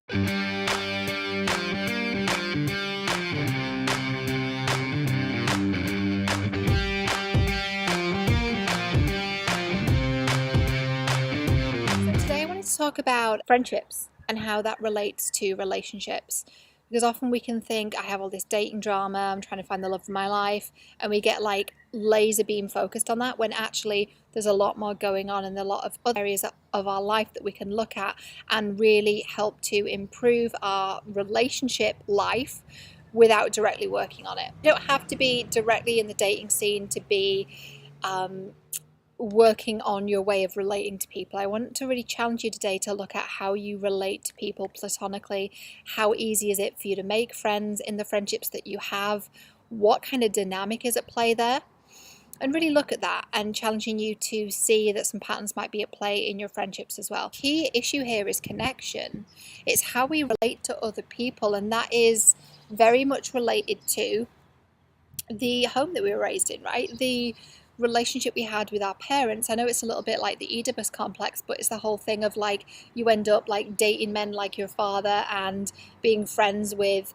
Today I wanted to talk about friendships and how that relates to relationships. Because often we can think, I have all this dating drama, I'm trying to find the love of my life, and we get like laser beam focused on that, when actually there's a lot more going on and a lot of other areas of our life that we can look at and really help to improve our relationship life without directly working on it. You don't have to be directly in the dating scene to be working on your way of relating to people. I want to really challenge you today to look at how you relate to people platonically. How easy is it for you to make friends in the friendships that you have? What kind of dynamic is at play there? And really look at that, and challenging you to see that some patterns might be at play in your friendships as well. Key issue here is connection. It's how we relate to other people, and that is very much related to the home that we were raised in, right? The relationship we had with our parents. I know it's a little bit like the Oedipus complex, but it's the whole thing of like you end up like dating men like your father and being friends with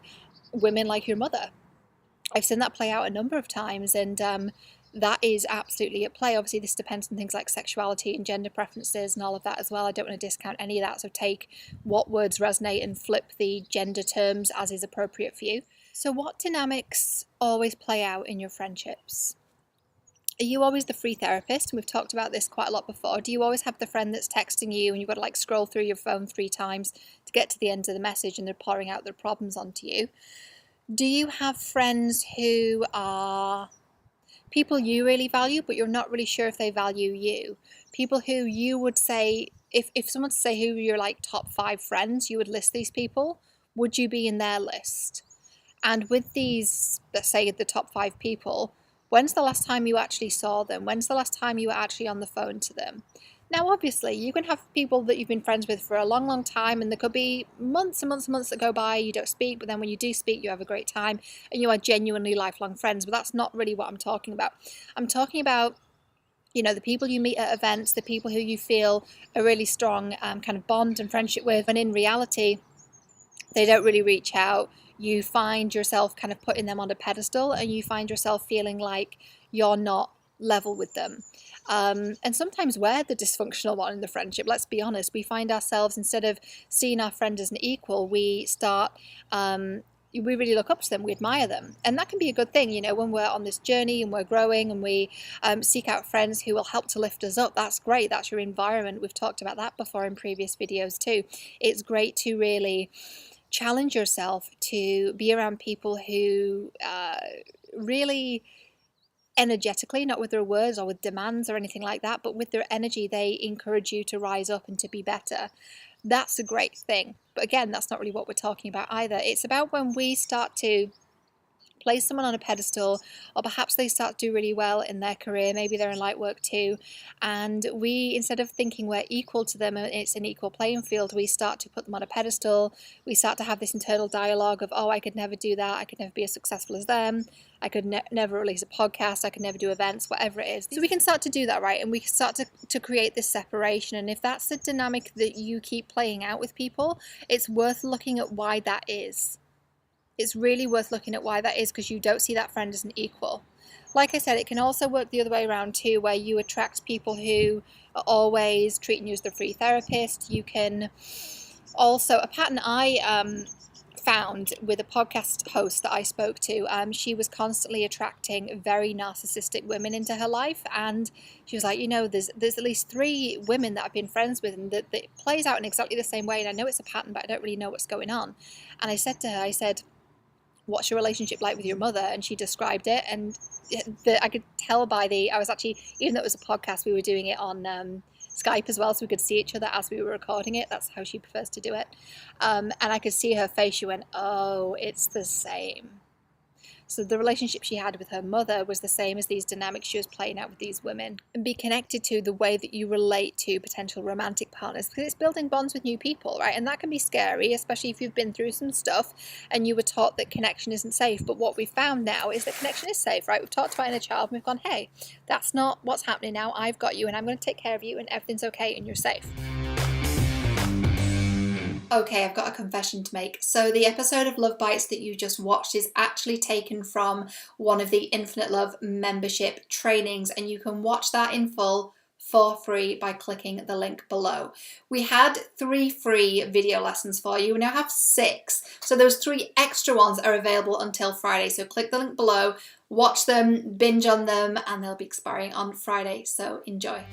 women like your mother. I've seen that play out a number of times, and that is absolutely at play. Obviously this depends on things like sexuality and gender preferences and all of that as well. I don't want to discount any of that, so take what words resonate and flip the gender terms as is appropriate for you. So what dynamics always play out in your friendships? Are you always the free therapist? And we've talked about this quite a lot before. Do you always have the friend that's texting you and you've got to like scroll through your phone 3 times to get to the end of the message, and they're pouring out their problems onto you? Do you have friends who are people you really value, but you're not really sure if they value you? People who you would say, if someone to say who your like top 5 friends, you would list these people. Would you be in their list? And with these, let's say the top 5 people, when's the last time you actually saw them? When's the last time you were actually on the phone to them? Now, obviously, you can have people that you've been friends with for a long, long time, and there could be months and months and months that go by, you don't speak, but then when you do speak, you have a great time, and you are genuinely lifelong friends. But that's not really what I'm talking about. I'm talking about, you know, the people you meet at events, the people who you feel a really strong kind of bond and friendship with, and in reality, they don't really reach out. You find yourself kind of putting them on a pedestal, and you find yourself feeling like you're not level with them. And sometimes we're the dysfunctional one in the friendship. Let's be honest. We find ourselves, instead of seeing our friend as an equal, we start, we really look up to them, we admire them. And that can be a good thing, you know, when we're on this journey and we're growing and we seek out friends who will help to lift us up. That's great. That's your environment. We've talked about that before in previous videos too. It's great to really challenge yourself to be around people who really energetically, not with their words or with demands or anything like that, but with their energy, they encourage you to rise up and to be better. That's a great thing. But again, that's not really what we're talking about either. It's about when we start to place someone on a pedestal, or perhaps they start to do really well in their career, maybe they're in light work too, and we, instead of thinking we're equal to them and it's an equal playing field, we start to put them on a pedestal. We start to have this internal dialogue of, oh, I could never do that, I could never be as successful as them, I could never release a podcast, I could never do events, whatever it is. So we can start to do that, right? And we can start to create this separation. And if that's the dynamic that you keep playing out with people, it's worth looking at why that is. It's really worth looking at why that is, because you don't see that friend as an equal. Like I said, it can also work the other way around too, where you attract people who are always treating you as the free therapist. You can also, a pattern I found with a podcast host that I spoke to, she was constantly attracting very narcissistic women into her life, and she was like, you know, there's at least 3 women that I've been friends with, and that plays out in exactly the same way, and I know it's a pattern, but I don't really know what's going on. And I said to her, I said, what's your relationship like with your mother? And she described it, and I could tell by I was actually, even though it was a podcast, we were doing it on Skype as well, so we could see each other as we were recording it. That's how she prefers to do it. And I could see her face. She went, oh, it's the same. So the relationship she had with her mother was the same as these dynamics she was playing out with these women. And be connected to the way that you relate to potential romantic partners, because it's building bonds with new people, right? And that can be scary, especially if you've been through some stuff and you were taught that connection isn't safe. But what we've found now is that connection is safe, right? We've talked about inner child and we've gone, hey, that's not what's happening now. I've got you and I'm going to take care of you and everything's okay and you're safe. Okay, I've got a confession to make. So the episode of Love Bites that you just watched is actually taken from one of the Infinite Love membership trainings, and you can watch that in full for free by clicking the link below. We had 3 free video lessons for you. We now have 6. So those 3 extra ones are available until Friday. So click the link below, watch them, binge on them, and they'll be expiring on Friday. So enjoy.